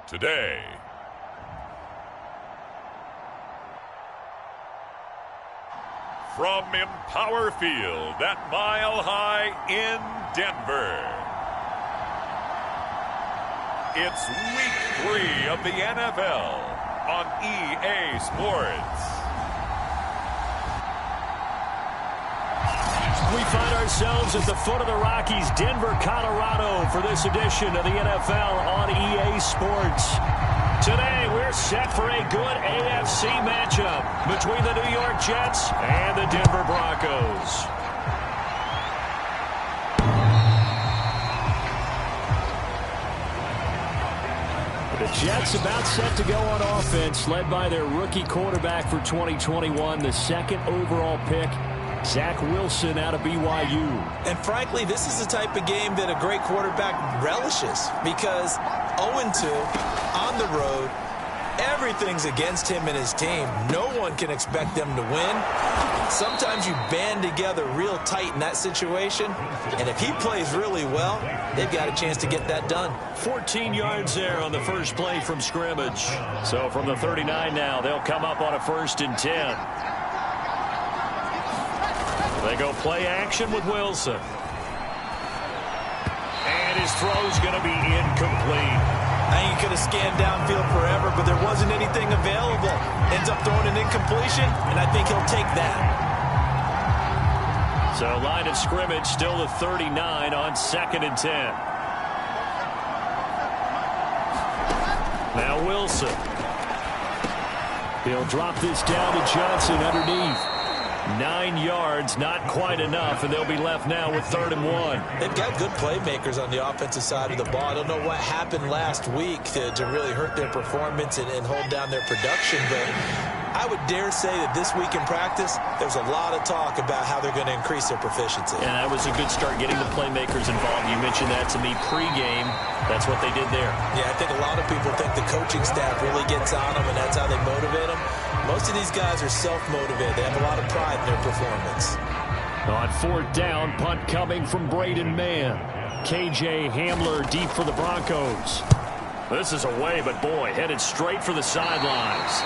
today. From Empower Field at Mile High in Denver, it's Week 3 of the NFL on EA Sports. We find ourselves at the foot of the Rockies, Denver, Colorado, for this edition of the NFL on EA Sports. Today, we're set for a good AFC matchup between the New York Jets and the Denver Broncos. The Jets about set to go on offense, led by their rookie quarterback for 2021, the second overall pick, Zach Wilson out of BYU. And frankly, this is the type of game that a great quarterback relishes because 0-2 on the road, everything's against him and his team. No one can expect them to win. Sometimes you band together real tight in that situation, and if he plays really well, they've got a chance to get that done. 14 yards there on the first play from scrimmage. So from the 39 now, they'll come up on a 1st and 10. They go play action with Wilson. And his throw's going to be incomplete. I think he could have scanned downfield forever, but there wasn't anything available. Ends up throwing an incompletion, and I think he'll take that. So line of scrimmage still the 39 on 2nd and 10. Now Wilson. He'll drop this down to Johnson underneath. 9 yards, not quite enough, and they'll be left now with 3rd and 1. They've got good playmakers on the offensive side of the ball. I don't know what happened last week to really hurt their performance and hold down their production, but I would dare say that this week in practice, there's a lot of talk about how they're going to increase their proficiency. And that was a good start getting the playmakers involved. You mentioned that to me pregame. That's what they did there. Yeah, I think a lot of people think the coaching staff really gets on them, and that's how they motivate them. Most of these guys are self-motivated. They have a lot of pride in their performance. On 4th down, punt coming from Braden Mann. KJ Hamler deep for the Broncos. This is away, but boy, headed straight for the sidelines.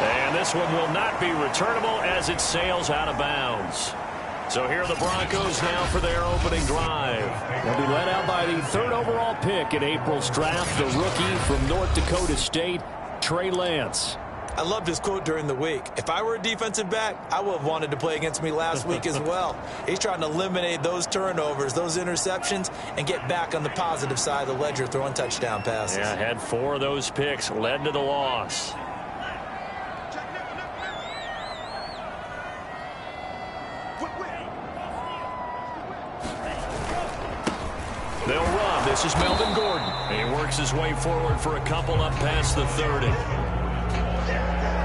And this one will not be returnable as it sails out of bounds. So here are the Broncos now for their opening drive. They'll be led out by the 3rd overall pick in April's draft, the rookie from North Dakota State, Trey Lance. I loved his quote during the week. If I were a defensive back, I would have wanted to play against me last week as well. He's trying to eliminate those turnovers, those interceptions, and get back on the positive side of the ledger throwing touchdown passes. Yeah, had 4 of those picks, led to the loss. They'll run. This is Melvin Gordon. He works his way forward for a couple up past the 30.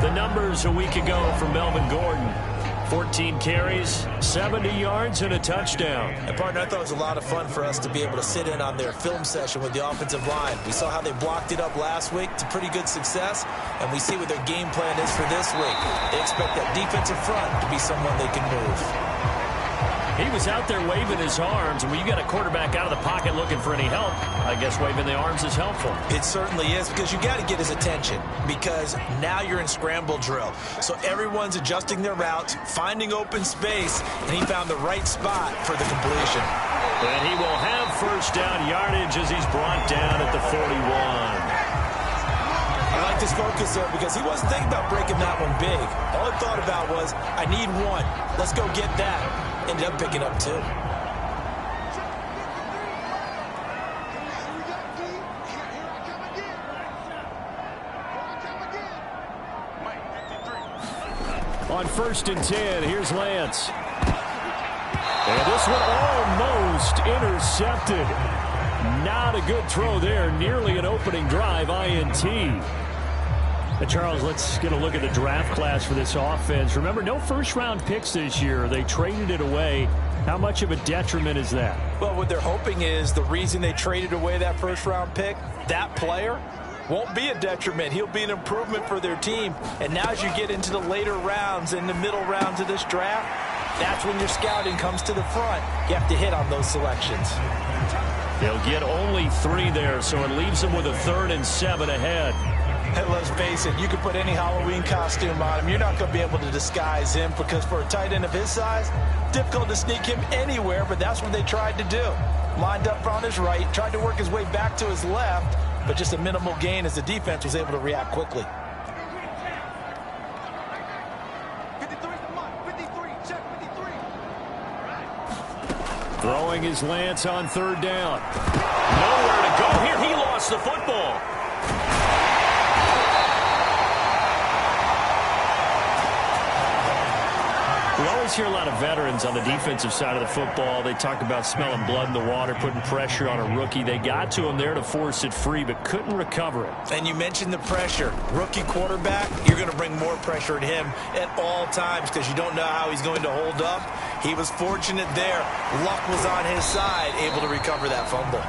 The numbers a week ago for Melvin Gordon. 14 carries, 70 yards, and a touchdown. And, partner, I thought it was a lot of fun for us to be able to sit in on their film session with the offensive line. We saw how they blocked it up last week to pretty good success, and we see what their game plan is for this week. They expect that defensive front to be someone they can move. He was out there waving his arms, and when you got a quarterback out of the pocket looking for any help, I guess waving the arms is helpful. It certainly is, because you got to get his attention, because now you're in scramble drill. So everyone's adjusting their routes, finding open space, and he found the right spot for the completion. And he will have 1st down yardage as he's brought down at the 41. I like this focus there because he wasn't thinking about breaking that one big. All he thought about was, I need 1. Let's go get that. Ended up picking up 2. On 1st and 10, here's Lance. And this one almost intercepted. Not a good throw there. Nearly an opening drive, INT. And Charles, let's get a look at the draft class for this offense. Remember, no 1st-round picks this year. They traded it away. How much of a detriment is that? Well, what they're hoping is the reason they traded away that 1st-round pick, that player won't be a detriment. He'll be an improvement for their team. And now as you get into the later rounds and the middle rounds of this draft, that's when your scouting comes to the front. You have to hit on those selections. He'll get only 3 there, so it leaves him with a 3rd and 7 ahead. And let's face it, you can put any Halloween costume on him. You're not going to be able to disguise him because for a tight end of his size, difficult to sneak him anywhere, but that's what they tried to do. Lined up on his right, tried to work his way back to his left, but just a minimal gain as the defense was able to react quickly. Throwing his Lance on 3rd down. Nowhere to go here. He lost the football. We always hear a lot of veterans on the defensive side of the football. They talk about smelling blood in the water, putting pressure on a rookie. They got to him there to force it free, but couldn't recover it. And you mentioned the pressure. Rookie quarterback, you're going to bring more pressure at him at all times because you don't know how he's going to hold up. He was fortunate there. Luck was on his side, able to recover that fumble.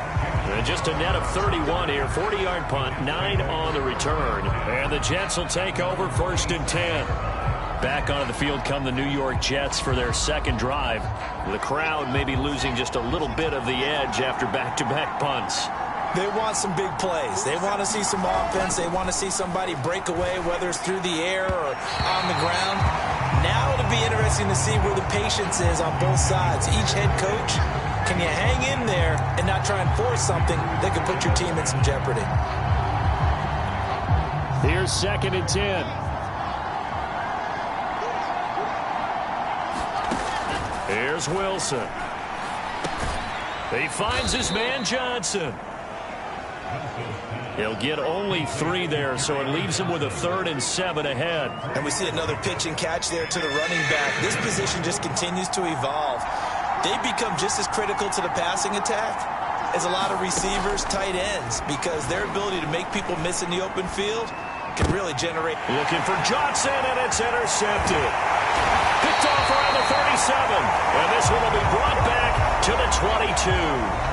And just a net of 31 here, 40-yard punt, 9 on the return. And the Jets will take over 1st and 10. Back onto the field come the New York Jets for their 2nd drive. The crowd may be losing just a little bit of the edge after back-to-back punts. They want some big plays. They want to see some offense. They want to see somebody break away, whether it's through the air or on the ground. Now it'll be interesting to see where the patience is on both sides. Each head coach, can you hang in there and not try and force something that could put your team in some jeopardy? Here's 2nd and 10. Here's Wilson. He finds his man Johnson. He'll get only 3 there, so it leaves him with a 3rd and 7 ahead. And we see another pitch and catch there to the running back. This position just continues to evolve. They become just as critical to the passing attack as a lot of receivers, tight ends, because their ability to make people miss in the open field can really generate. Looking for Johnson, and it's intercepted. Picked off around the 37. And this one will be brought back to the 22.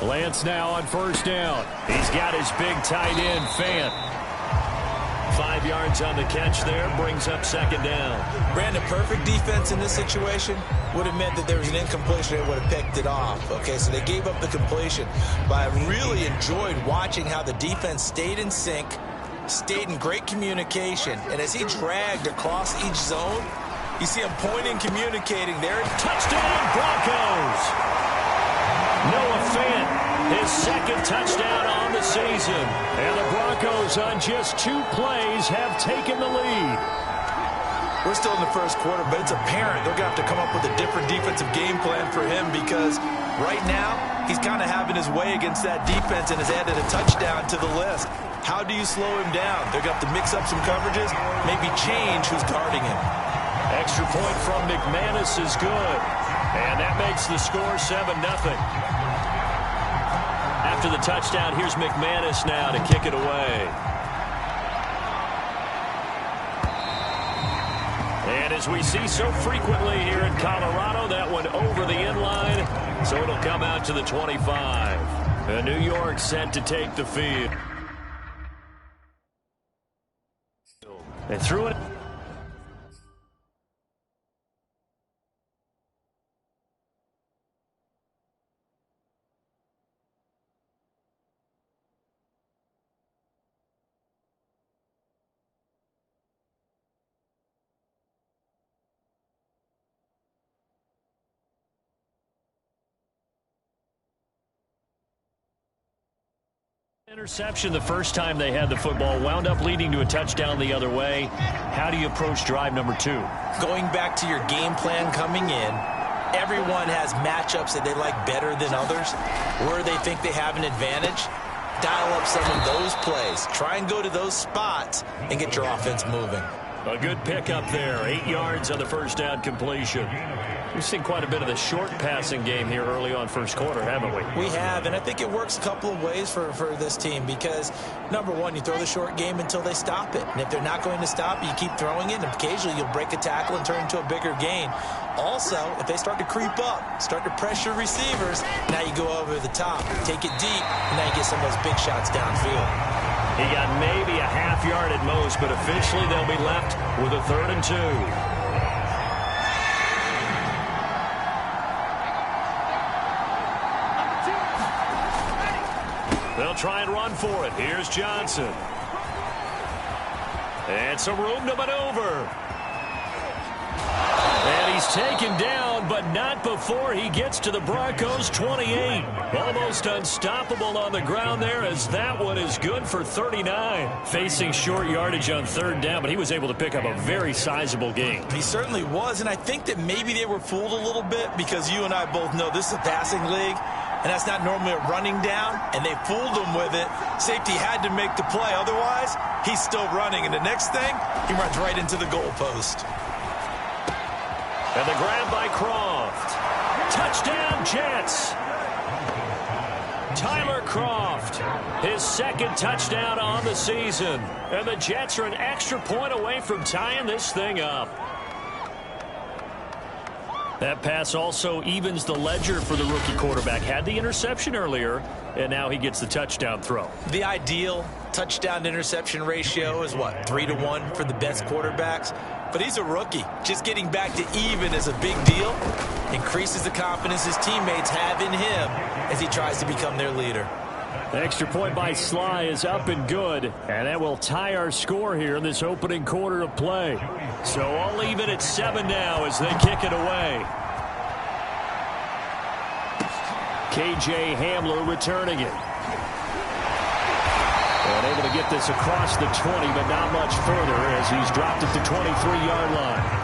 Lance now on 1st down. He's got his big tight end, Fant. 5 yards on the catch there, brings up 2nd down. Brandon, perfect defense in this situation would have meant that there was an incompletion. They would have picked it off. Okay, so they gave up the completion. But I really enjoyed watching how the defense stayed in sync, stayed in great communication. And as he dragged across each zone, you see him pointing, communicating there. Touchdown, Broncos! Noah Fant, his 2nd touchdown on the season. And the Broncos on just 2 plays have taken the lead. We're still in the 1st quarter, but it's apparent they're going to have to come up with a different defensive game plan for him because right now he's kind of having his way against that defense and has added a touchdown to the list. How do you slow him down? They're going to have to mix up some coverages, maybe change who's guarding him. Extra point from McManus is good. And that makes the score 7-0. After the touchdown, here's McManus now to kick it away. And as we see so frequently here in Colorado, that one over the end line, so it'll come out to the 25. And New York set to take the field. They threw it. Interception the first time they had the football, wound up leading to a touchdown the other way. How do you approach drive number 2? Going back to your game plan coming in, everyone has matchups that they like better than others, where they think they have an advantage. Dial up some of those plays. Try and go to those spots and get your offense moving. A good pickup there. 8 yards on the first down completion. We've seen quite a bit of the short passing game here early on first quarter, haven't we? We have, and I think it works a couple of ways for this team because, number one, you throw the short game until they stop it. And if they're not going to stop it, you keep throwing it, and occasionally you'll break a tackle and turn into a bigger gain. Also, if they start to creep up, start to pressure receivers, now you go over the top, take it deep, and now you get some of those big shots downfield. He got maybe a half yard at most, but officially they'll be left with a 3rd and 2. They'll try and run for it. Here's Johnson. And some room to maneuver. And he's taken down, but not before he gets to the Broncos' 28. Almost unstoppable on the ground there, as that one is good for 39. Facing short yardage on 3rd down, but he was able to pick up a very sizable gain. He certainly was, and I think that maybe they were fooled a little bit because you and I both know this is a passing league. And that's not normally a running down, and they fooled him with it. Safety had to make the play. Otherwise, he's still running. And the next thing, he runs right into the goalpost. And the grab by Croft. Touchdown, Jets. Tyler Croft, his 2nd touchdown on the season. And the Jets are an extra point away from tying this thing up. That pass also evens the ledger for the rookie quarterback. Had the interception earlier, and now he gets the touchdown throw. The ideal touchdown-to-interception ratio is, what, 3-to-1 for the best quarterbacks? But he's a rookie. Just getting back to even is a big deal. Increases the confidence his teammates have in him as he tries to become their leader. The extra point by Sly is up and good, and that will tie our score here in this opening quarter of play. So I'll leave it at 7 now as they kick it away. KJ Hamler returning it. And able to get this across the 20, but not much further as he's dropped at the 23-yard line.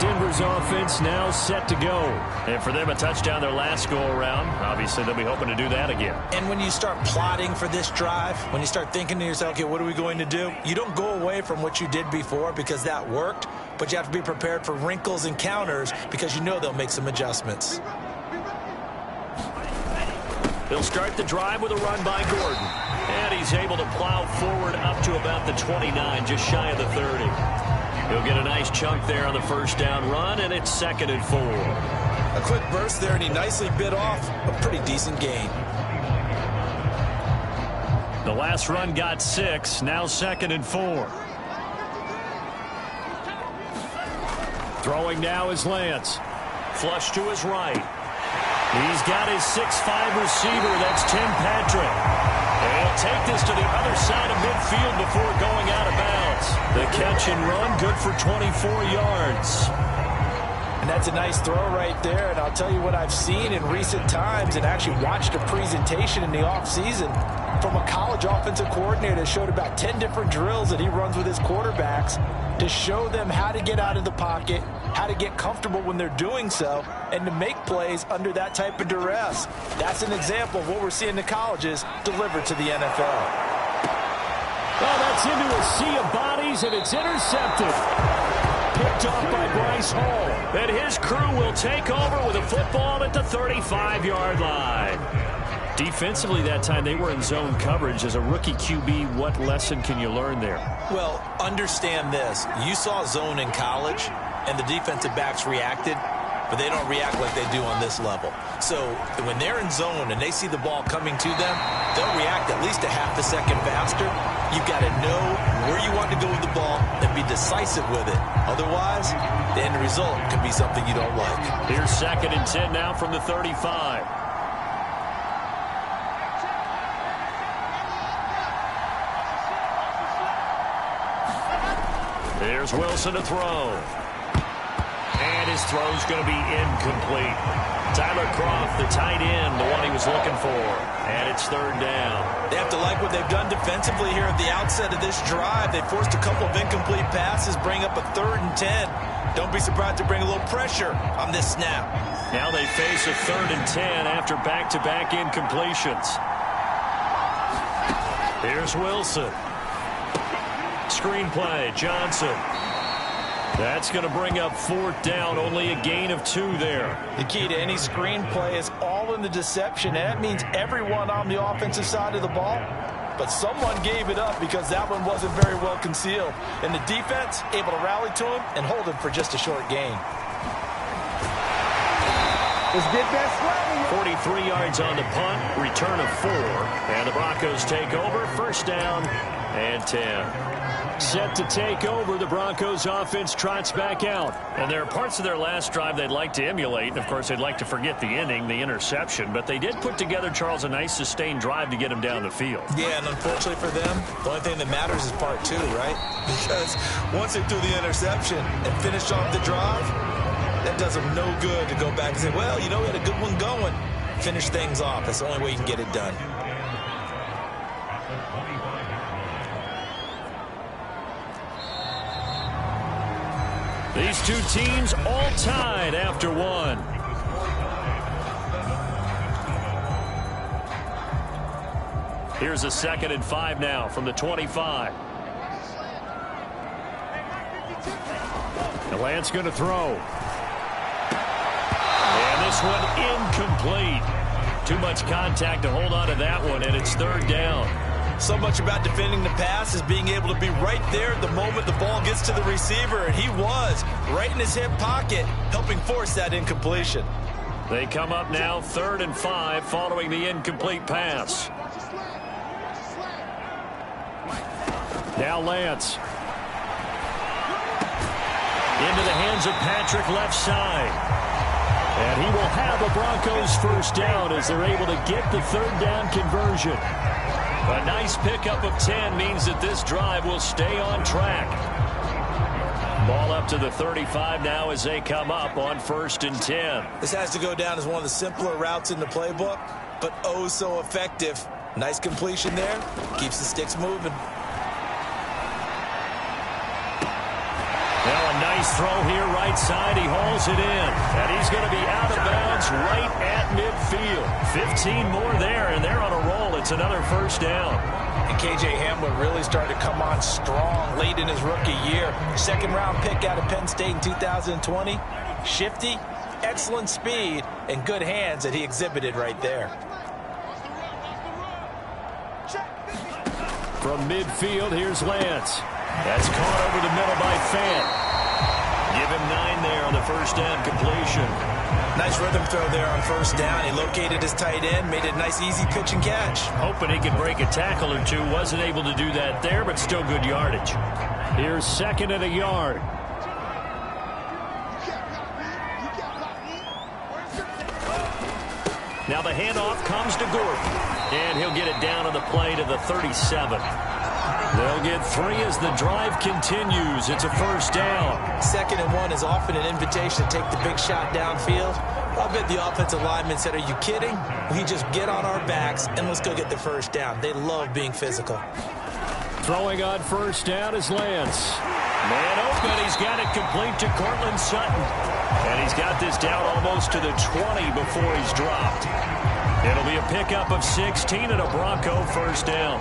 Denver's offense now set to go. And for them, a touchdown their last go-around. Obviously, they'll be hoping to do that again. And when you start plotting for this drive, when you start thinking to yourself, okay, what are we going to do? You don't go away from what you did before because that worked, but you have to be prepared for wrinkles and counters because you know they'll make some adjustments. They'll start the drive with a run by Gordon. And he's able to plow forward up to about the 29, just shy of the 30. He'll get a nice chunk there on the first down run, and it's 2nd and 4. A quick burst there, and he nicely bit off a pretty decent gain. The last run got 6, now 2nd and 4. Throwing now is Lance. Flush to his right. He's got his 6'5 receiver, that's Tim Patrick. And he'll take this to the other side of midfield before going out of bounds. The catch and run, good for 24 yards. And that's a nice throw right there. And I'll tell you what I've seen in recent times and actually watched a presentation in the offseason from a college offensive coordinator that showed about 10 different drills that he runs with his quarterbacks to show them how to get out of the pocket, how to get comfortable when they're doing so, and to make plays under that type of duress. That's an example of what we're seeing in the colleges delivered to the NFL. Well, that's into a sea of bodies, and it's intercepted. Picked off by Bryce Hall. And his crew will take over with a football at the 35-yard line. Defensively that time, they were in zone coverage. As a rookie QB, what lesson can you learn there? Well, understand this. You saw zone in college, and the defensive backs reacted, but they don't react like they do on this level. So when they're in zone and they see the ball coming to them, they'll react at least a half a second faster. You've got to know where you want to go with the ball and be decisive with it. Otherwise, the end result could be something you don't like. Here's 2nd and 10 now from the 35. There's Wilson to throw. And his throw's going to be incomplete. Tyler Croft, the tight end, the one he was looking for. And it's 3rd down. They have to like what they've done defensively here at the outset of this drive. They forced a couple of incomplete passes, bring up a 3rd and 10. Don't be surprised to bring a little pressure on this snap. Now they face a 3rd and 10 after back-to-back incompletions. Here's Wilson. screenplay. Johnson. That's going to bring up 4th down. Only a gain of 2 there. The key to any screenplay is all in the deception. And that means everyone on the offensive side of the ball. But someone gave it up because that one wasn't very well concealed. And the defense able to rally to him and hold him for just a short gain. Let's get that 43 yards on the punt, return of 4, and the Broncos take over, 1st down and 10. Set to take over, the Broncos offense trots back out. And there are parts of their last drive they'd like to emulate. And, of course, they'd like to forget the inning, the interception. But they did put together, Charles, a nice sustained drive to get him down the field. Yeah, and unfortunately for them, the only thing that matters is part 2, right? Because once they threw the interception and finished off the drive, that does them no good to go back and say, well, you know, we had a good one going. Finish things off. That's the only way you can get it done. These two teams all tied after 1. Here's a 2nd and 5 now from the 25. And Lance going to throw. And this one incomplete. Too much contact to hold on to that one, and it's 3rd down. So much about defending the pass is being able to be right there the moment the ball gets to the receiver, and he was right in his hip pocket, helping force that incompletion. They come up now 3rd and 5 following the incomplete pass. Now Lance. Into the hands of Patrick left side. And he will have a Broncos 1st down as they're able to get the 3rd down conversion. A nice pickup of 10 means that this drive will stay on track. Ball up to the 35 now as they come up on 1st and 10. This has to go down as one of the simpler routes in the playbook, but oh so effective. Nice completion there. Keeps the sticks moving. Now a nice throw here right side. He hauls it in. And he's going to be out of bounds right at midfield. 15 more there, and they're on a roll. It's another 1st down. And K.J. Hamler really started to come on strong late in his rookie year. 2nd-round pick out of Penn State in 2020. Shifty, excellent speed, and good hands that he exhibited right there. From midfield, here's Lance. That's caught over the middle by Fant. Give him 9 there on the 1st down completion. Nice rhythm throw there on 1st down. He located his tight end, made it a nice easy pitch and catch. Hoping he could break a tackle or 2. Wasn't able to do that there, but still good yardage. Here's 2nd and a yard. Now the handoff comes to Gordon. And he'll get it down on the play to the 37. They'll get 3 as the drive continues. It's a 1st down. 2nd and 1 is often an invitation to take the big shot downfield. I bet the offensive lineman said, are you kidding? We just get on our backs and let's go get the 1st down. They love being physical. Throwing on 1st down is Lance. Man open. He's got it complete to Cortland Sutton. And he's got this down almost to the 20 before he's dropped. It'll be a pickup of 16 and a Bronco 1st down.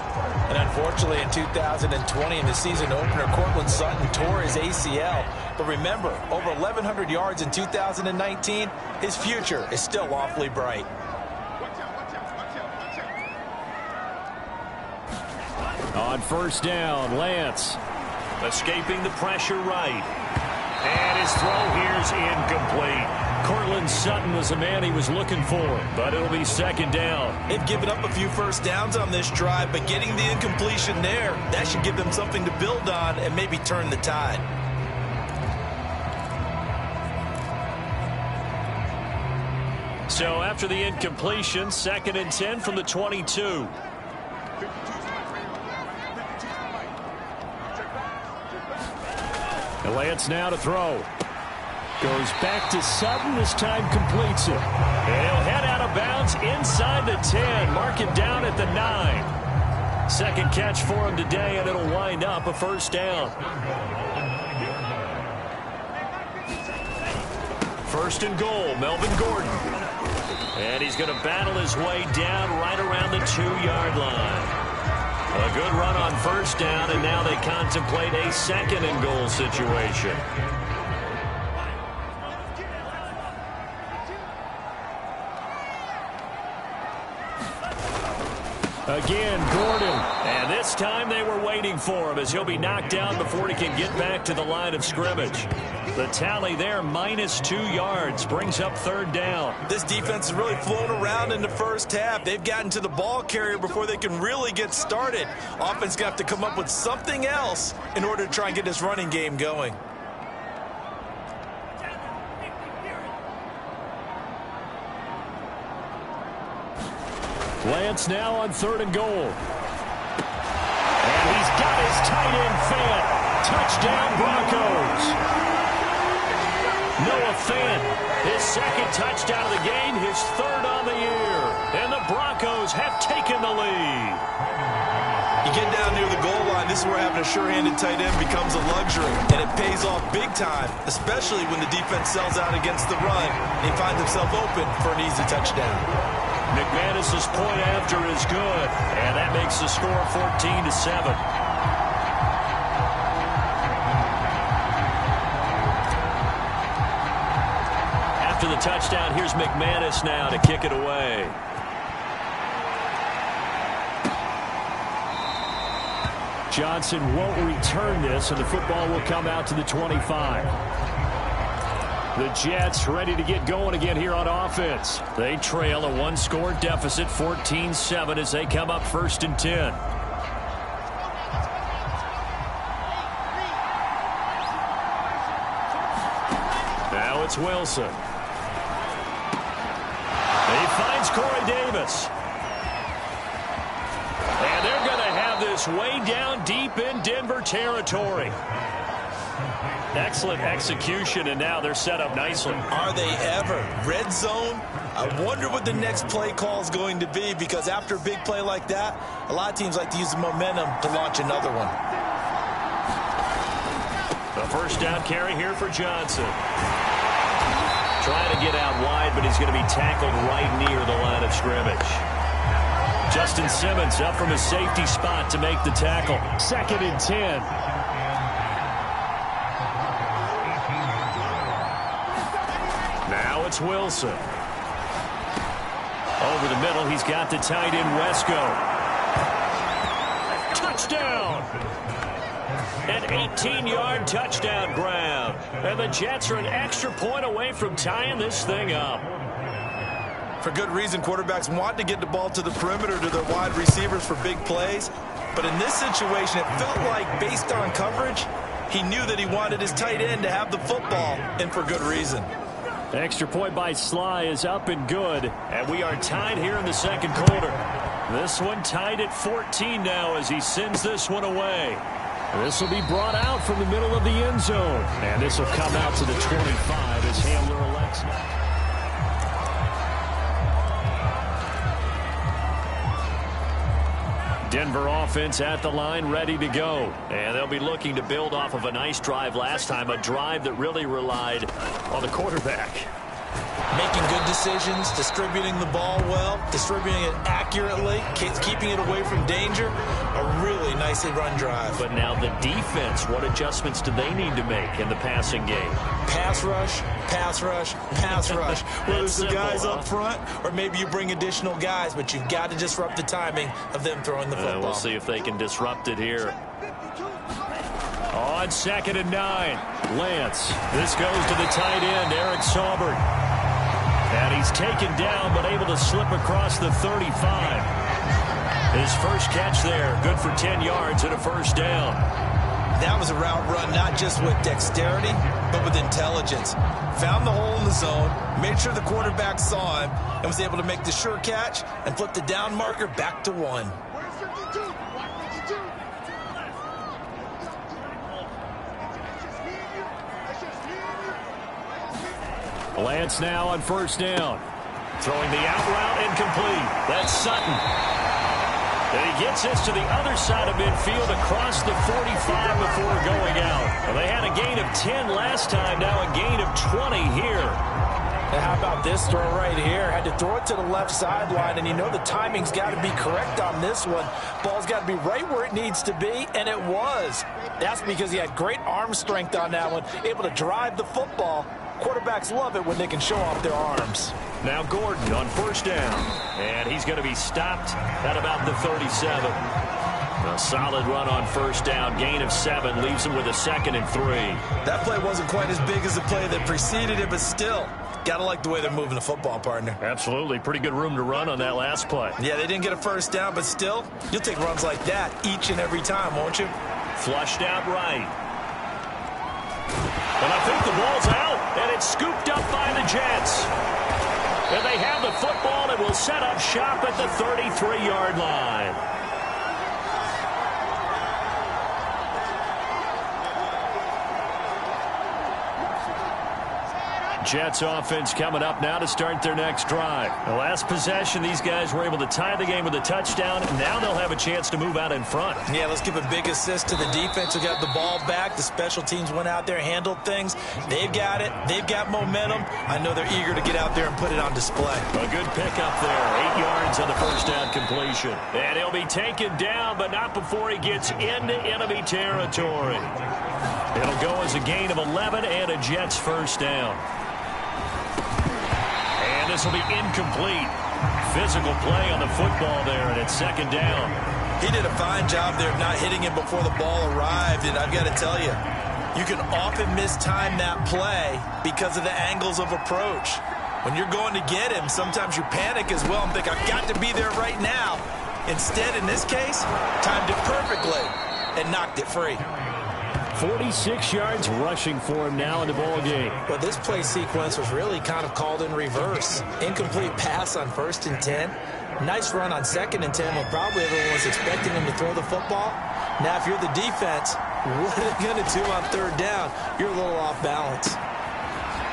And unfortunately, in 2020, in the season opener, Cortland Sutton tore his ACL. But remember, over 1,100 yards in 2019, his future is still awfully bright. On 1st down, Lance escaping the pressure right. And his throw here's incomplete. Cortland Sutton was the man he was looking for, but it'll be 2nd down. They've given up a few 1st downs on this drive, but getting the incompletion there, that should give them something to build on and maybe turn the tide. So after the incompletion, 2nd and 10 from the 22. And Lance now to throw. Goes back to Sutton. This time completes it. And he'll head out of bounds inside the 10. Mark him down at the 9. 2nd catch for him today, and it'll wind up a 1st down. 1st and goal, Melvin Gordon. And he's going to battle his way down right around the 2-yard line. A good run on first down, and now they contemplate a second and goal situation. Again, Gordon. And this time they were waiting for him as he'll be knocked down before he can get back to the line of scrimmage. The tally there, -2 yards, brings up third down. This defense has really flown around in the first half. They've gotten to the ball carrier before they can really get started. Offense going to have to come up with something else in order to try and get this running game going. Lance now on third and goal. And he's got his tight end Fant. Touchdown Broncos. Noah Fant, his second touchdown of the game, his third on the year. And the Broncos have taken the lead. You get down near the goal line, this is where having a sure-handed tight end becomes a luxury. And it pays off big time, especially when the defense sells out against the run. And he finds himself open for an easy touchdown. McManus's point after is good, and that makes the score 14-7. After the touchdown, here's McManus now to kick it away. Johnson won't return this, and the football will come out to the 25. The Jets ready to get going again here on offense. They trail a one-score deficit, 14-7, as they come up 1st and 10. Now it's Wilson. He finds Corey Davis. And they're going to have this way down deep in Denver territory. Excellent execution, and now they're set up nicely. Are they ever? Red zone? I wonder what the next play call is going to be, because after a big play like that, a lot of teams like to use the momentum to launch another one. The first down carry here for Johnson. Trying to get out wide, but he's going to be tackled right near the line of scrimmage. Justin Simmons up from his safety spot to make the tackle. 2nd and 10. Now it's Wilson. Over the middle, he's got the tight end Wesco. Touchdown! An 18-yard touchdown grab. And the Jets are an extra point away from tying this thing up. For good reason, quarterbacks want to get the ball to the perimeter to their wide receivers for big plays. But in this situation, it felt like, based on coverage, he knew that he wanted his tight end to have the football, and for good reason. Extra point by Sly is up and good, and we are tied here in the second quarter. This one tied at 14 now as he sends this one away. This will be brought out from the middle of the end zone, and this will come out to the 25 as Hamler elects. Denver offense at the line, ready to go. And they'll be looking to build off of a nice drive last time, a drive that really relied on the quarterback. Making good decisions, distributing the ball well, distributing it accurately, keeping it away from danger. A really nicely run drive. But now the defense, what adjustments do they need to make in the passing game? Pass rush, pass rush, pass rush. Whether it's the guys up front or maybe you bring additional guys, but you've got to disrupt the timing of them throwing the football. We'll see if they can disrupt it here. On 2nd and 9, Lance. This goes to the tight end, Eric Saubert. And he's taken down, but able to slip across the 35. His first catch there, good for 10 yards and a first down. That was a route run, not just with dexterity, but with intelligence. Found the hole in the zone, made sure the quarterback saw him, and was able to make the sure catch and flip the down marker back to 1. Lance now on first down. Throwing the out route incomplete. That's Sutton. And he gets this to the other side of midfield across the 45 before going out. Well, they had a gain of 10 last time, now a gain of 20 here. And how about this throw right here? Had to throw it to the left sideline, and you know the timing's got to be correct on this one. Ball's got to be right where it needs to be, and it was. That's because he had great arm strength on that one, able to drive the football. Quarterbacks love it when they can show off their arms. Now Gordon on first down, and he's going to be stopped at about the 37. A solid run on first down, gain of 7, leaves him with a 2nd and 3. That play wasn't quite as big as the play that preceded it, but still, gotta like the way they're moving the football, partner. Absolutely. Pretty good room to run on that last play. Yeah, they didn't get a first down, but still, you'll take runs like that each and every time, won't you? Flushed out right. And I think the ball's out, and it's scooped up by the Jets. And they have the football and will set up shop at the 33-yard line. Jets offense coming up now to start their next drive. The last possession, these guys were able to tie the game with a touchdown, and now they'll have a chance to move out in front. Yeah, let's give a big assist to the defense who got the ball back. The special teams went out there, handled things. They've got it. They've got momentum. I know they're eager to get out there and put it on display. A good pickup there. 8 yards on the first down completion. And he'll be taken down, but not before he gets into enemy territory. It'll go as a gain of 11 and a Jets first down. This will be incomplete. Physical play on the football there, and it's 2nd down. He did a fine job there of not hitting him before the ball arrived, and I've got to tell you, you can often mistime that play because of the angles of approach. When you're going to get him, sometimes you panic as well and think, I've got to be there right now. Instead, in this case, timed it perfectly and knocked it free. 46 yards rushing for him now in the ball game. Well, this play sequence was really kind of called in reverse. Incomplete pass on 1st and 10. Nice run on 2nd and 10 when probably everyone was expecting him to throw the football. Now, if you're the defense, what are they going to do on 3rd down? You're a little off balance.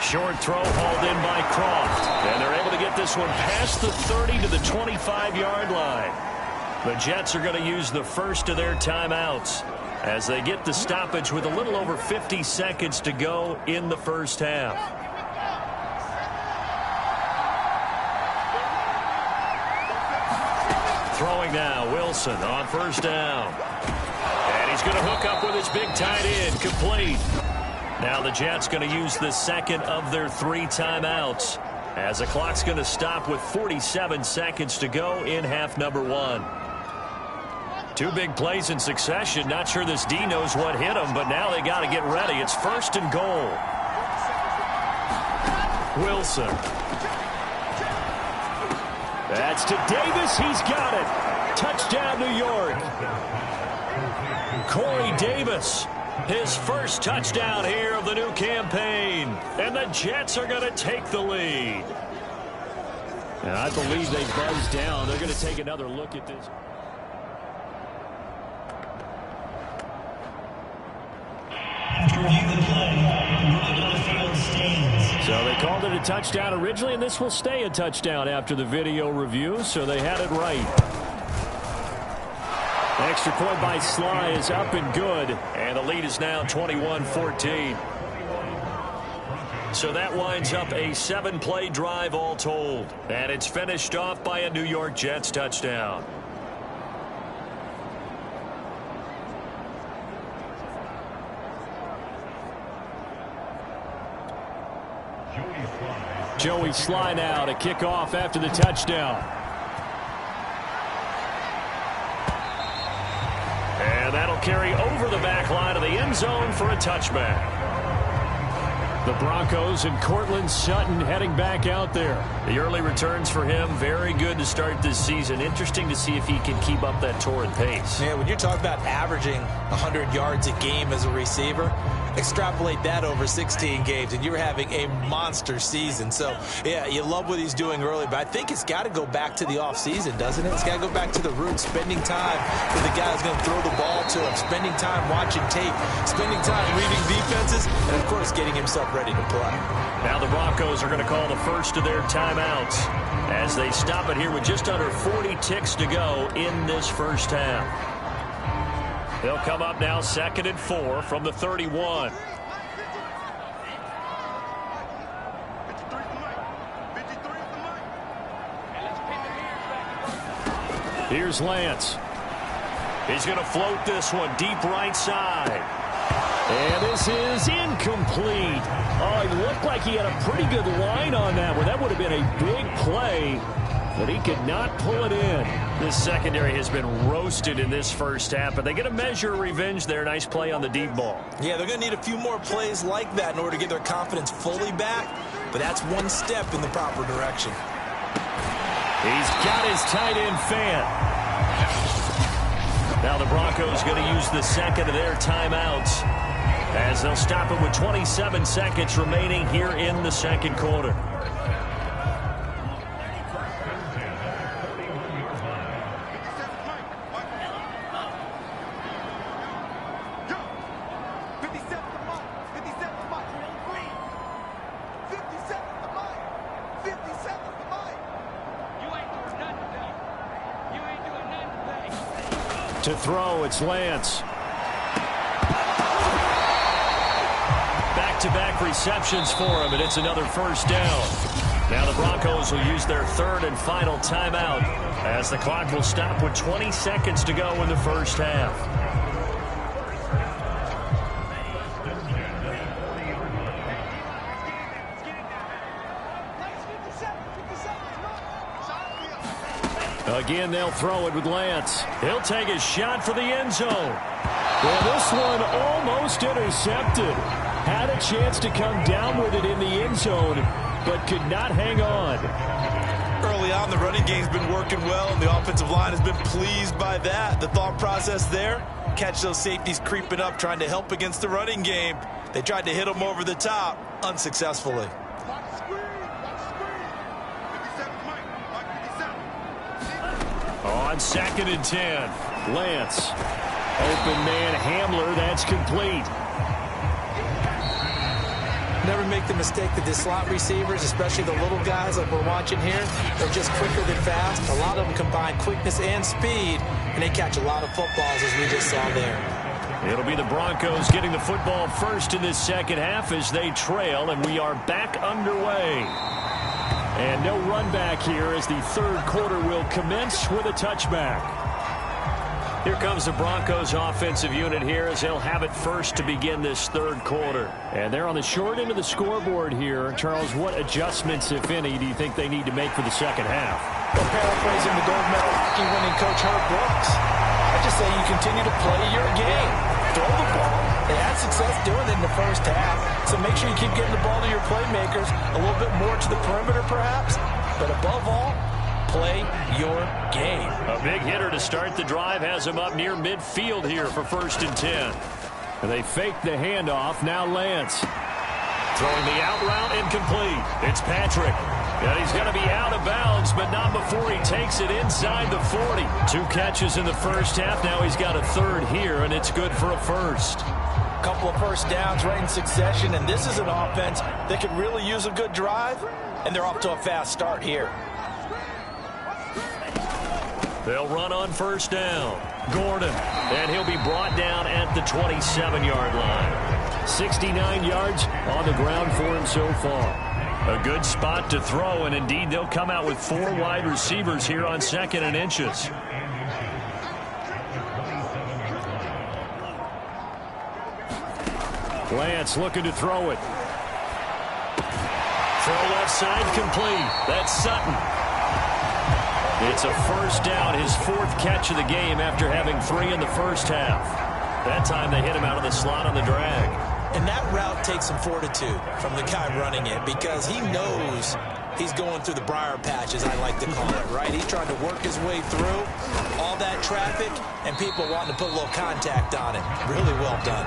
Short throw hauled in by Croft. And they're able to get this one past the 30 to the 25-yard line. The Jets are going to use the first of their timeouts as they get the stoppage with a little over 50 seconds to go in the first half. Throwing now, Wilson on first down. And he's going to hook up with his big tight end, complete. Now the Jets going to use the 2nd of their 3 timeouts as the clock's going to stop with 47 seconds to go in half number 1. 2 big plays in succession. Not sure this D knows what hit him, but now they got to get ready. It's 1st and goal. Wilson. That's to Davis. He's got it. Touchdown, New York. Corey Davis, his first touchdown here of the new campaign. And the Jets are going to take the lead. And I believe they buzzed down. They're going to take another look at this. So they called it a touchdown originally, and this will stay a touchdown after the video review, so they had it right. Extra point by Sly is up and good, and the lead is now 21-14. So that winds up a 7-play drive all told, and it's finished off by a New York Jets touchdown. Joey Sly now to kick off after the touchdown. And that'll carry over the back line of the end zone for a touchback. The Broncos and Cortland Sutton heading back out there. The early returns for him, very good to start this season. Interesting to see if he can keep up that torrid pace. Yeah, when you're talking about averaging 100 yards a game as a receiver, extrapolate that over 16 games, and you're having a monster season. So, yeah, you love what he's doing early, but I think it's got to go back to the offseason, doesn't it? It's got to go back to the roots, spending time with the guy who's going to throw the ball to him, spending time watching tape, spending time reading defenses, and, of course, getting himself ready to play. Now the Broncos are going to call the first of their timeouts as they stop it here with just under 40 ticks to go in this first half. They'll come up now 2nd and 4 from the 31. Here's Lance. He's going to float this one deep right side. And this is incomplete. Oh, he looked like he had a pretty good line on that one. That would have been a big play, but he could not pull it in. This secondary has been roasted in this first half, but they get a measure of revenge there. Nice play on the deep ball. Yeah, they're going to need a few more plays like that in order to get their confidence fully back, but that's one step in the proper direction. He's got his tight end fan. Now the Broncos going to use the second of their timeouts as they'll stop it with 27 seconds remaining here in the second quarter. To throw, it's Lance. Back-to-back receptions for him, and it's another first down. Now the Broncos will use their third and final timeout as the clock will stop with 20 seconds to go in the first half. Again, they'll throw it with Lance. He'll take a shot for the end zone. Well, this one almost intercepted. Had a chance to come down with it in the end zone, but could not hang on. Early on, the running game's been working well, and the offensive line has been pleased by that. The thought process there, catch those safeties creeping up, trying to help against the running game. They tried to hit them over the top, unsuccessfully. On 2nd and 10, Lance. Open man Hamler, that's complete. Never make the mistake that the slot receivers, especially the little guys like we're watching here, they're just quicker than fast. A lot of them combine quickness and speed, and they catch a lot of footballs, as we just saw there. It'll be the Broncos getting the football first in this second half as they trail, and we are back underway. And no run back here as the third quarter will commence with a touchback. Here comes the Broncos offensive unit here as they'll have it first to begin this third quarter. And they're on the short end of the scoreboard here. Charles, what adjustments, if any, do you think they need to make for the second half? Well, paraphrasing the gold medal hockey winning coach Herb Brooks, I just say you continue to play your game. Throw the ball. They had success doing it in the first half, so make sure you keep getting the ball to your playmakers, a little bit more to the perimeter perhaps, but above all, play your game. A big hitter to start the drive has him up near midfield here for 1st and 10. And they fake the handoff. Now Lance. Throwing the out route incomplete. It's Patrick. And he's going to be out of bounds, but not before he takes it inside the 40. 2 catches in the first half. Now he's got a third here, and it's good for a first. Couple of first downs right in succession, and this is an offense that could really use a good drive, and they're off to a fast start here. They'll run on first down. Gordon, and he'll be brought down at the 27-yard line. 69 yards on the ground for him so far. A good spot to throw, and indeed they'll come out with 4 wide receivers here on 2nd and inches. Lance looking to throw it. Throw left side complete. That's Sutton. It's a first down, his 4th catch of the game after having 3 in the first half. That time they hit him out of the slot on the drag. And that route takes some fortitude from the guy running it because he knows he's going through the briar patch, as I like to call it, right? He's trying to work his way through all that traffic and people wanting to put a little contact on him. Really well done.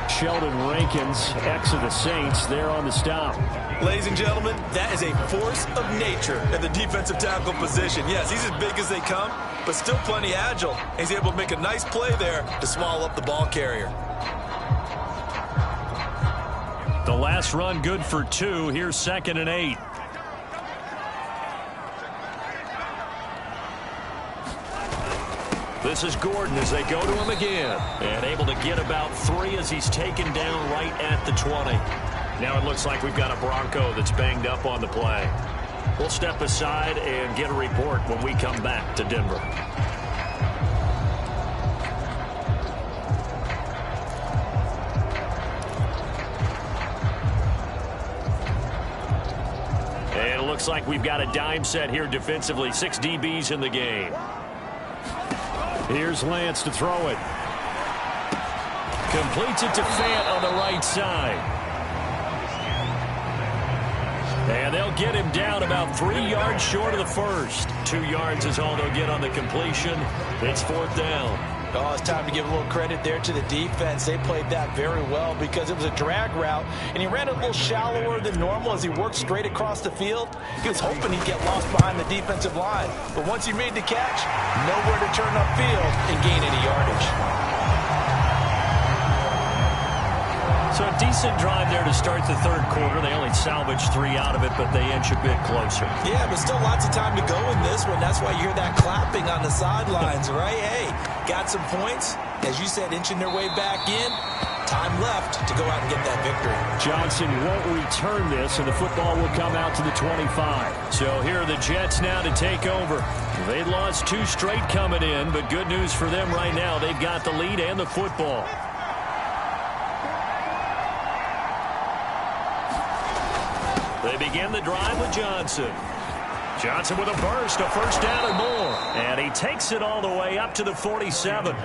Sheldon Rankins, ex of the Saints, there on the stop. Ladies and gentlemen, that is a force of nature at the defensive tackle position. Yes, he's as big as they come, but still plenty agile. He's able to make a nice play there to swallow up the ball carrier. The last run good for 2. Here's 2nd and 8. This is Gordon as they go to him again. And able to get about 3 as he's taken down right at the 20. Now it looks like we've got a Bronco that's banged up on the play. We'll step aside and get a report when we come back to Denver. And it looks like we've got a dime set here defensively. 6 DBs in the game. Here's Lance to throw it. Completes it to Fant on the right side. And they'll get him down about 3 yards short of the first. 2 yards is all they'll get on the completion. It's 4th down. Oh, it's time to give a little credit there to the defense. They played that very well because it was a drag route, and he ran it a little shallower than normal as he worked straight across the field. He was hoping he'd get lost behind the defensive line. But once he made the catch, nowhere to turn upfield and gain any yardage. So a decent drive there to start the 3rd quarter. They only salvaged 3 out of it, but they inch a bit closer. Yeah, but still lots of time to go in this one. That's why you hear that clapping on the sidelines, right? Hey, got some points. As you said, inching their way back in. Time left to go out and get that victory. Johnson won't return this, and the football will come out to the 25. So here are the Jets now to take over. They lost 2 straight coming in, but good news for them right now. They've got the lead and the football. They begin the drive with Johnson. Johnson with a burst, a 1st down and more. And he takes it all the way up to the 47.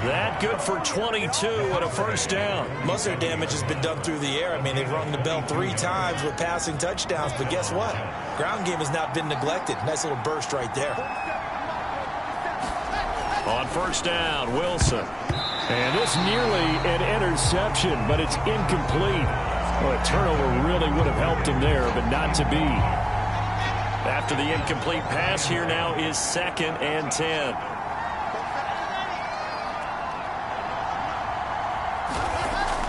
That good for 22 and a 1st down. Most of their damage has been done through the air. I mean, they've rung the bell 3 times with passing touchdowns. But guess what? Ground game has not been neglected. Nice little burst right there. On 1st down, Wilson. And this nearly an interception, but it's incomplete. Well, a turnover really would have helped him there, but not to be. After the incomplete pass, here now is 2nd and 10.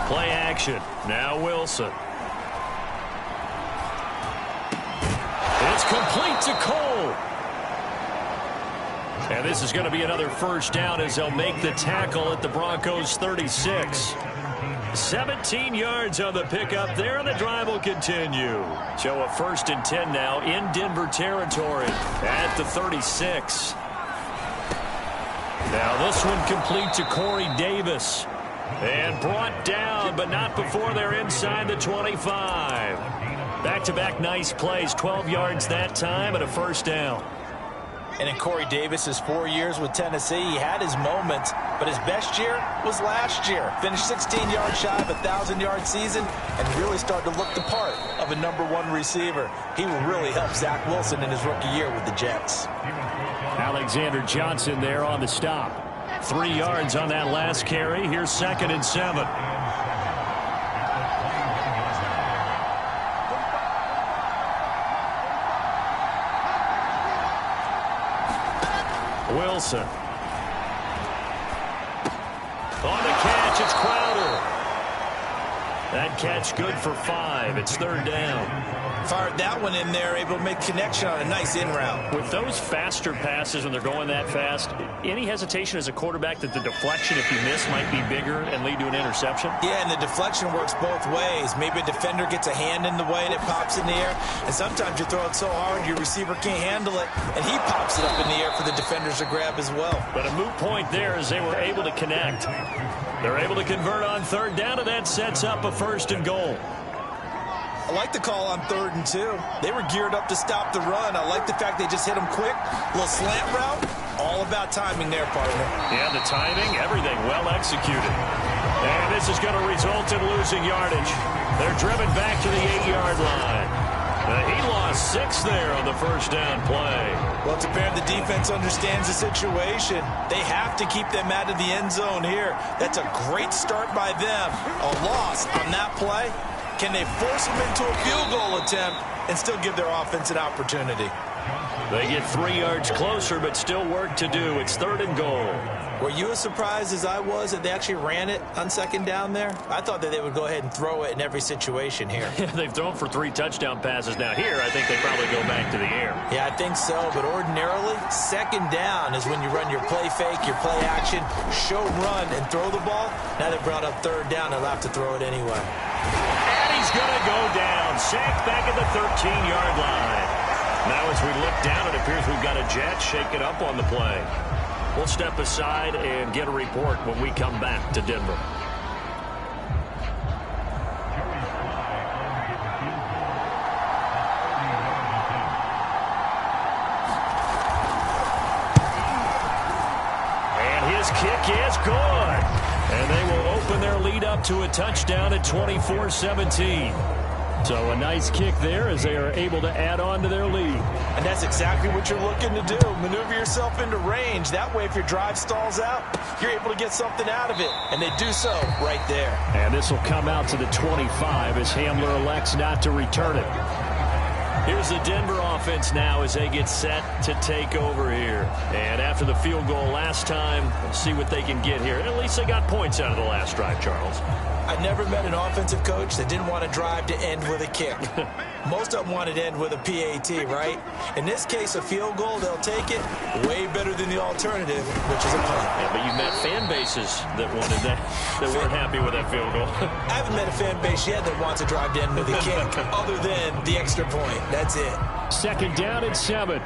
Play action. Now Wilson. It's complete to Cole. And this is going to be another 1st down as they'll make the tackle at the Broncos' 36. 17 yards on the pickup there, and the drive will continue. So a 1st and 10 now in Denver territory at the 36. Now this one complete to Corey Davis. And brought down, but not before they're inside the 25. Back-to-back nice plays, 12 yards that time, and a 1st down. And in Corey Davis's 4 years with Tennessee, he had his moments, but his best year was last year. Finished 16 yards shy of a 1,000-yard season and really started to look the part of a #1 receiver. He will really help Zach Wilson in his rookie year with the Jets. Alexander Johnson there on the stop. 3 yards on that last carry. Here's 2nd and 7. Wilson. On the catch, it's Crowder. That catch good for 5. It's 3rd down. Fired that one in there, able to make connection on a nice in route. With those faster passes when they're going that fast, any hesitation as a quarterback that the deflection, if you miss, might be bigger and lead to an interception? Yeah, and the deflection works both ways. Maybe a defender gets a hand in the way and it pops in the air, and sometimes you throw it so hard your receiver can't handle it, and he pops it up in the air for the defenders to grab as well. But a moot point there as they were able to connect. They're able to convert on 3rd down, and that sets up a 1st and goal. I like the call on 3rd and 2. They were geared up to stop the run. I like the fact they just hit them quick. A little slant route. All about timing there, partner. Yeah, the timing, everything well executed. And this is going to result in losing yardage. They're driven back to the 8-yard line. He lost 6 there on the 1st down play. Well, it's apparent the defense understands the situation. They have to keep them out of the end zone here. That's a great start by them. A loss on that play. Can they force them into a field goal attempt and still give their offense an opportunity? They get 3 yards closer, but still work to do. It's 3rd and goal. Were you as surprised as I was that they actually ran it on 2nd down there? I thought that they would go ahead and throw it in every situation here. They've thrown for 3 touchdown passes. Now here, I think they probably go back to the air. Yeah, I think so, but ordinarily, 2nd down is when you run your play fake, your play action, show run, and throw the ball. Now they brought up 3rd down, they'll have to throw it anyway. And he's going to go down. Sacked back at the 13-yard line. Now as we look down, it appears we've got a Jet shaking up on the play. We'll step aside and get a report when we come back to Denver. And his kick is good. And they will open their lead up to a touchdown at 24-17. So a nice kick there as they are able to add on to their lead. And that's exactly what you're looking to do. Maneuver yourself into range. That way, if your drive stalls out, you're able to get something out of it. And they do so right there. And this will come out to the 25 as Hamler elects not to return it. Here's the Denver offense now as they get set to take over here. And after the field goal last time, we'll see what they can get here. At least they got points out of the last drive, Charles. I never met an offensive coach that didn't want to drive to end with a kick. Most of them wanted to end with a PAT, right? In this case, a field goal, they'll take it way better than the alternative, which is a punt. Yeah, but you've met fan bases that wanted that weren't happy with that field goal. I haven't met a fan base yet that wants to drive to end with a kick, other than the extra point. That's it. Second down and 7.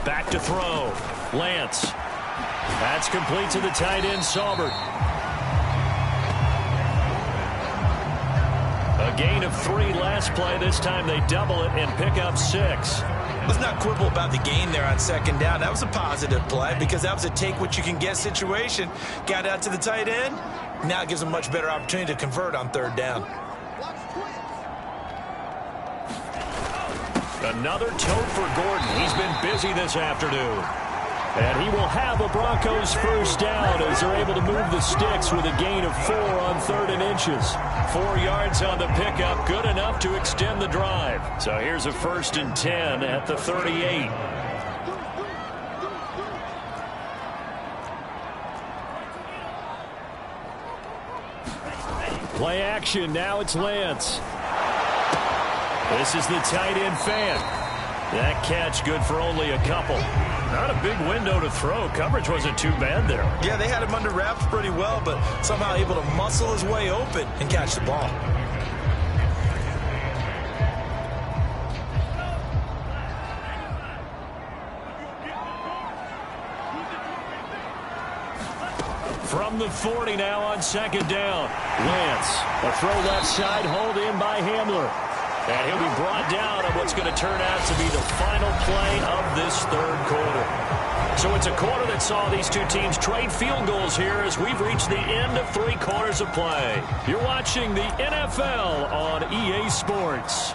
Back to throw. Lance. That's complete to the tight end, Saubert. A gain of 3 last play. This time they double it and pick up 6. Let's not quibble about the gain there on second down. That was a positive play because that was a take-what-you-can-get situation. Got out to the tight end. Now it gives them a much better opportunity to convert on third down. Another tote for Gordon. He's been busy this afternoon. And he will have a Broncos first down as they're able to move the sticks with a gain of 4 on 3rd and inches. 4 yards on the pickup, good enough to extend the drive. So here's a 1st and 10 at the 38. Play action, now it's Lance. This is the tight end fan. That catch good for only a couple. Not a big window to throw. Coverage wasn't too bad there. Yeah, they had him under wraps pretty well, but somehow able to muscle his way open and catch the ball. From the 40 now on second down. Lance, a throw left side, hauled in by Hamler. And he'll be brought down on what's going to turn out to be the final play of this 3rd quarter. So it's a quarter that saw these two teams trade field goals here as we've reached the end of 3 quarters of play. You're watching the NFL on EA Sports.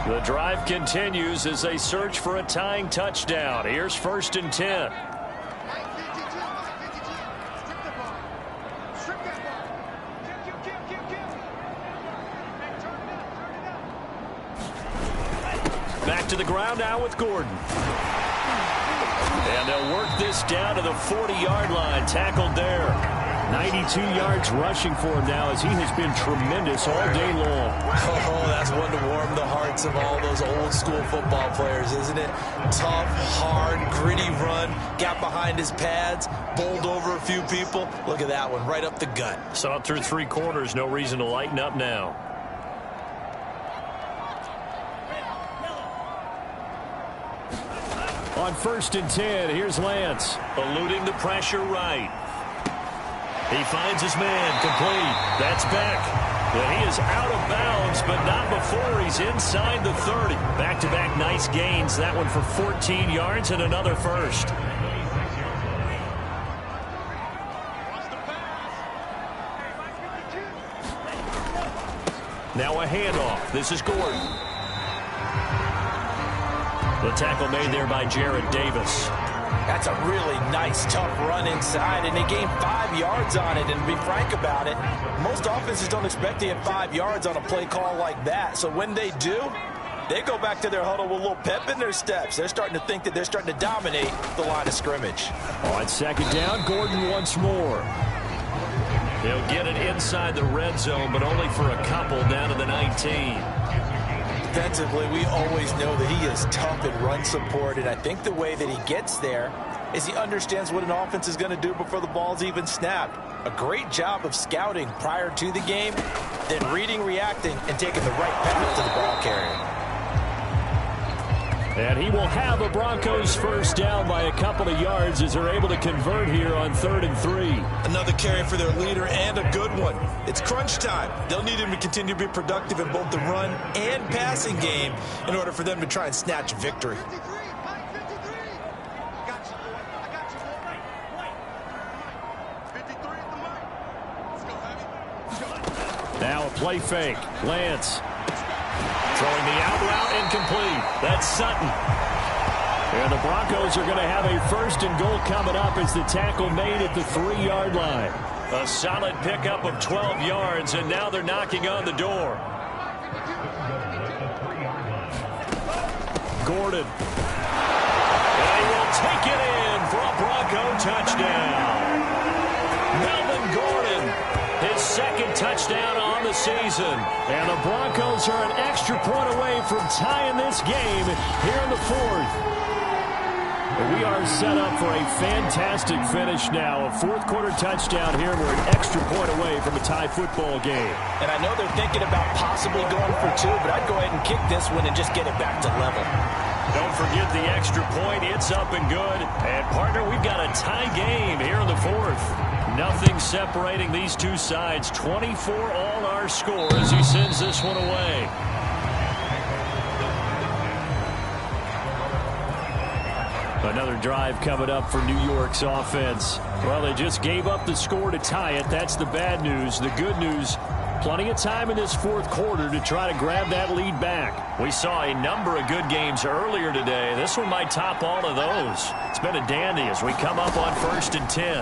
The drive continues as they search for a tying touchdown. Here's 1st and 10. Back to the ground now with Gordon. And they'll work this down to the 40-yard line. Tackled there. 92 yards rushing for him now as he has been tremendous all day long. Oh, that's one to warm the hearts of all those old-school football players, isn't it? Tough, hard, gritty run. Got behind his pads. Bowled over a few people. Look at that one, right up the gut. Saw it through 3 quarters. No reason to lighten up now. On 1st and 10, here's Lance. Eluding the pressure right. He finds his man, complete. That's Beck. Well, he is out of bounds, but not before he's inside the 30. Back-to-back nice gains. That one for 14 yards and another first. Now a handoff. This is Gordon. The tackle made there by Jared Davis. That's a really nice, tough run inside, and they gained 5 yards on it. And to be frank about it, most offenses don't expect to get 5 yards on a play call like that. So when they do, they go back to their huddle with a little pep in their steps. They're starting to think that they're starting to dominate the line of scrimmage. On second down, Gordon once more. He'll get it inside the red zone, but only for a couple down to the 19. Defensively, we always know that he is tough in run support, and I think the way that he gets there is he understands what an offense is going to do before the ball's even snapped. A great job of scouting prior to the game, then reading, reacting, and taking the right path to the ball carrier. And he will have a Broncos first down by a couple of yards as they're able to convert here on 3rd and 3. Another carry for their leader and a good one. It's crunch time. They'll need him to continue to be productive in both the run and passing game in order for them to try and snatch victory. Now a play fake. Lance throwing the out route incomplete. That's Sutton. And the Broncos are going to have a 1st and goal coming up as the tackle made at the 3-yard line. A solid pickup of 12 yards, and now they're knocking on the door. Gordon. And he will take it in for a Bronco touchdown. Melvin Gordon, his 2nd touchdown on the season. And the Broncos are an extra point away from tying this game here in the 4th. We are set up for a fantastic finish now. A 4th-quarter touchdown here. We're an extra point away from a tie football game. And I know they're thinking about possibly going for 2, but I'd go ahead and kick this one and just get it back to level. Don't forget the extra point. It's up and good. And, partner, we've got a tie game here in the 4th. Nothing separating these two sides. 24 all our score as he sends this one away. Another drive coming up for New York's offense. Well, they just gave up the score to tie it. That's the bad news. The good news, plenty of time in this 4th quarter to try to grab that lead back. We saw a number of good games earlier today. This one might top all of those. It's been a dandy as we come up on 1st and 10.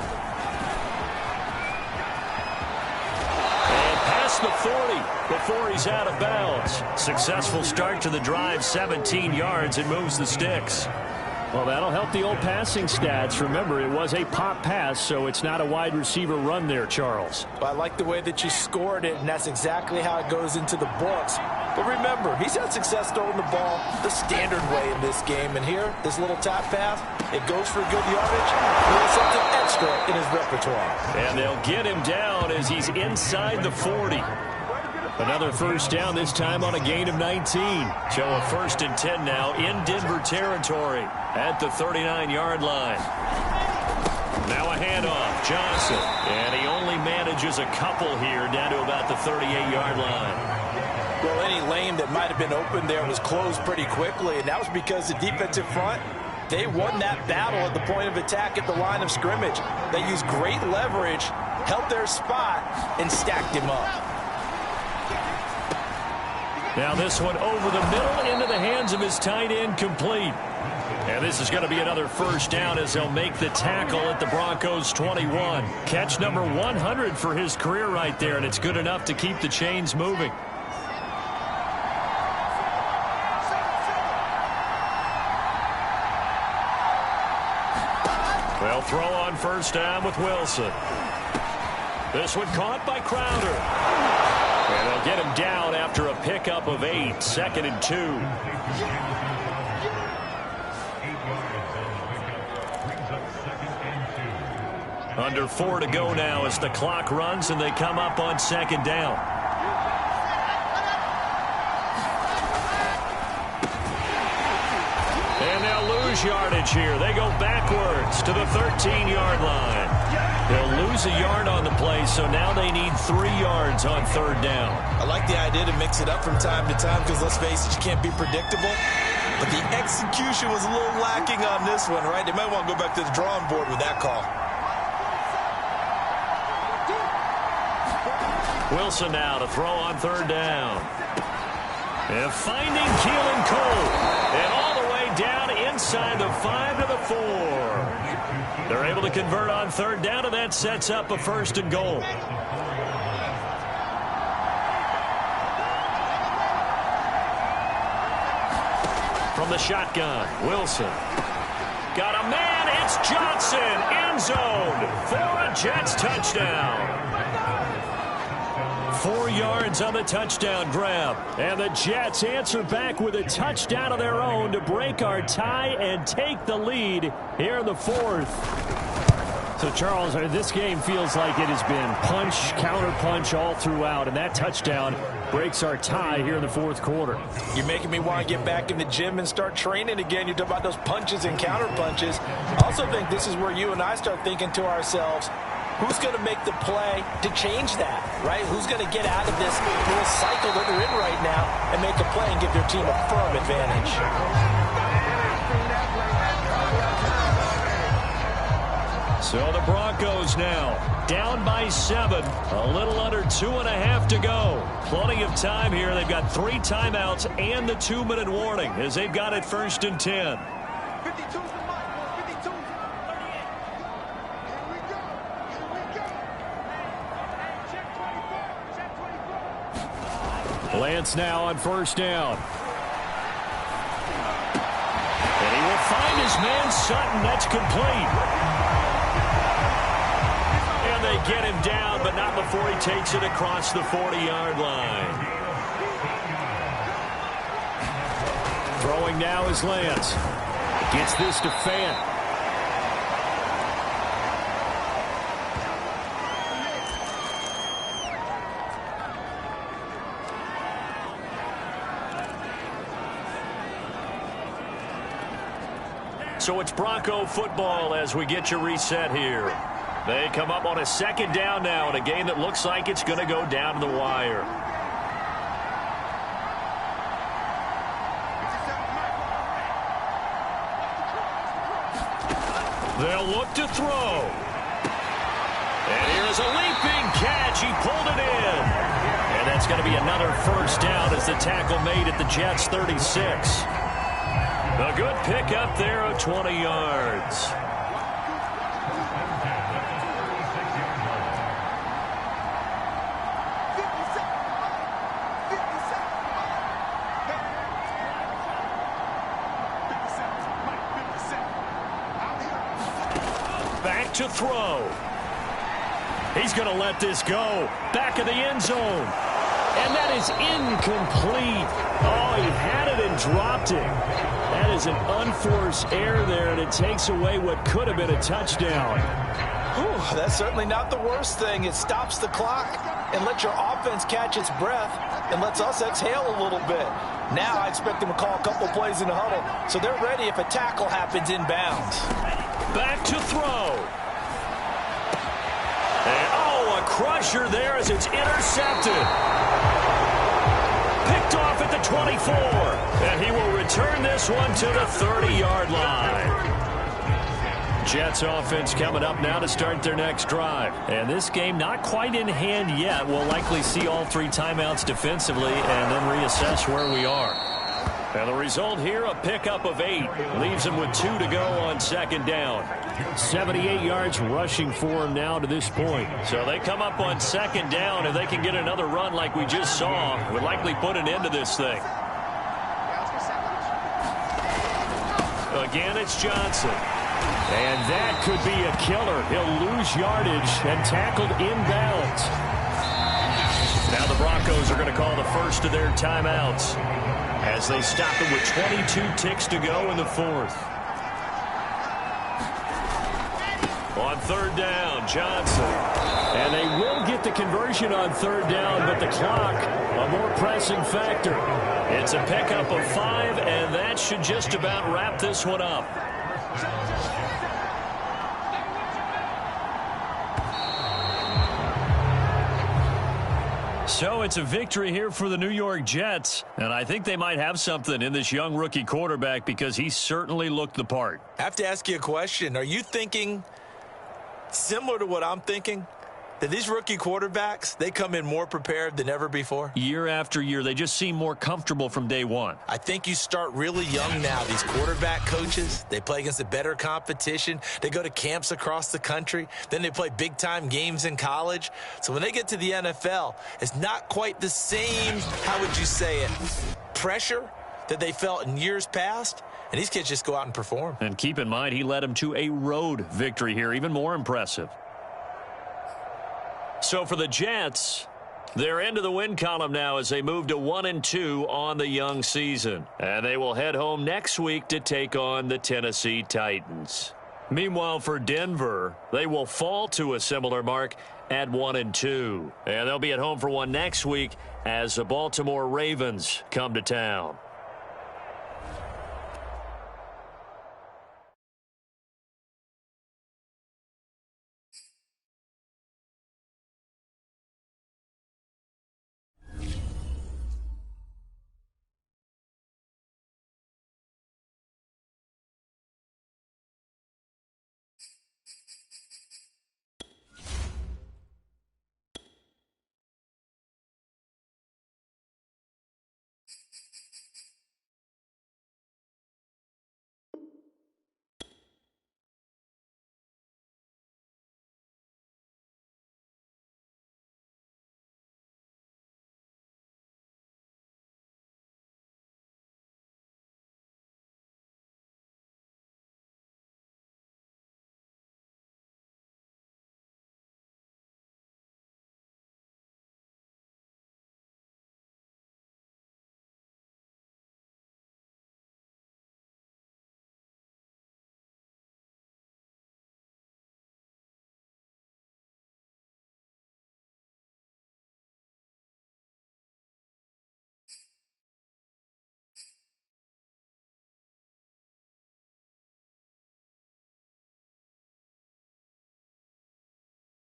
And past the 40 before he's out of bounds. Successful start to the drive, 17 yards, and moves the sticks. Well, that'll help the old passing stats. Remember, it was a pop pass, so it's not a wide receiver run there, Charles. Well, I like the way that you scored it, and that's exactly how it goes into the books. But remember, he's had success throwing the ball the standard way in this game. And here, this little tap pass, it goes for good yardage. A little something extra in his repertoire. And they'll get him down as he's inside the 40. Another first down, this time on a gain of 19. So a 1st and 10 now in Denver territory at the 39-yard line. Now a handoff, Johnson. And he only manages a couple here down to about the 38-yard line. Well, any lane that might have been open there was closed pretty quickly, and that was because the defensive front, they won that battle at the point of attack at the line of scrimmage. They used great leverage, held their spot, and stacked him up. Now this one over the middle into the hands of his tight end, complete. And this is going to be another first down as they'll make the tackle at the Broncos' 21. Catch number 100 for his career right there, and it's good enough to keep the chains moving. They'll throw on first down with Wilson. This one caught by Crowder. And they'll get him down after a pickup of 8, 2nd and 2. Under 4 to go now as the clock runs and they come up on 2nd down. And they'll lose yardage here. They go backwards to the 13-yard line. They'll lose a yard on the play, so now they need 3 yards on 3rd down. I like the idea to mix it up from time to time because, let's face it, you can't be predictable. But the execution was a little lacking on this one, right? They might want to go back to the drawing board with that call. Wilson now to throw on 3rd down. And finding Keelan Cole. And all the way down inside the 5 to the 4. They're able to convert on 3rd down, and that sets up a 1st and goal. From the shotgun, Wilson. Got a man, it's Johnson, end zone for a Jets touchdown. 4 yards on the touchdown grab. And the Jets answer back with a touchdown of their own to break our tie and take the lead here in the fourth. So, Charles, this game feels like it has been punch, counter-punch all throughout, and that touchdown breaks our tie here in the fourth quarter. You're making me want to get back in the gym and start training again. You're talking about those punches and counter-punches. I also think this is where you and I start thinking to ourselves, who's going to make the play to change that, right? Who's going to get out of this little cycle that they're in right now and make a play and give their team a firm advantage? So the Broncos now down by 7, a little under 2.5 to go. Plenty of time here. They've got 3 timeouts and the 2-minute warning as they've got it 1st and 10. 52. Lance now on 1st down. And he will find his man Sutton. That's complete. And they get him down, but not before he takes it across the 40-yard line. Throwing now is Lance. Gets this to Fant. So it's Bronco football as we get you reset here. They come up on a 2nd down now in a game that looks like it's going to go down to the wire. They'll look to throw. And here's a leaping catch. He pulled it in. And that's going to be another 1st down as the tackle made at the Jets' 36. A good pickup there of 20 yards. Back to throw. He's going to let this go. Back of the end zone. And that is incomplete. Oh, he had it and dropped it. That is an unforced error there, and it takes away what could have been a touchdown. Whew, that's certainly not the worst thing. It stops the clock and lets your offense catch its breath and lets us exhale a little bit. Now I expect them to call a couple plays in the huddle, so they're ready if a tackle happens inbounds. Back to throw. And, oh, a crusher there as it's intercepted. Picked off at the 24. And he will return this one to the 30-yard line. Jets offense coming up now to start their next drive. And this game not quite in hand yet. We'll likely see all 3 timeouts defensively and then reassess where we are. And the result here, a pickup of 8. Leaves him with 2 to go on 2nd down. 78 yards rushing for him now to this point. So they come up on 2nd down. If they can get another run like we just saw, would likely put an end to this thing. Again, it's Johnson. And that could be a killer. He'll lose yardage and tackled inbounds. Now the Broncos are going to call the first of their timeouts as they stop it with 22 ticks to go in the 4th. On 3rd down, Johnson. And they will get the conversion on 3rd down, but the clock, a more pressing factor. It's a pickup of 5, and that should just about wrap this one up. So it's a victory here for the New York Jets, and I think they might have something in this young rookie quarterback because he certainly looked the part. I have to ask you a question. Are you thinking similar to what I'm thinking? That these rookie quarterbacks, they come in more prepared than ever before? Year after year, they just seem more comfortable from day one. I think you start really young now. These quarterback coaches, they play against a better competition. They go to camps across the country. Then they play big-time games in college. So when they get to the NFL, it's not quite the same, how would you say it, pressure that they felt in years past. And these kids just go out and perform. And keep in mind, he led them to a road victory here, even more impressive. So for the Jets, They're into the win column now as they move to 1-2 on the young season. And they will head home next week to take on the Tennessee Titans. Meanwhile, for Denver, they will fall to a similar mark at 1-2. And they'll be at home for one next week as the Baltimore Ravens come to town.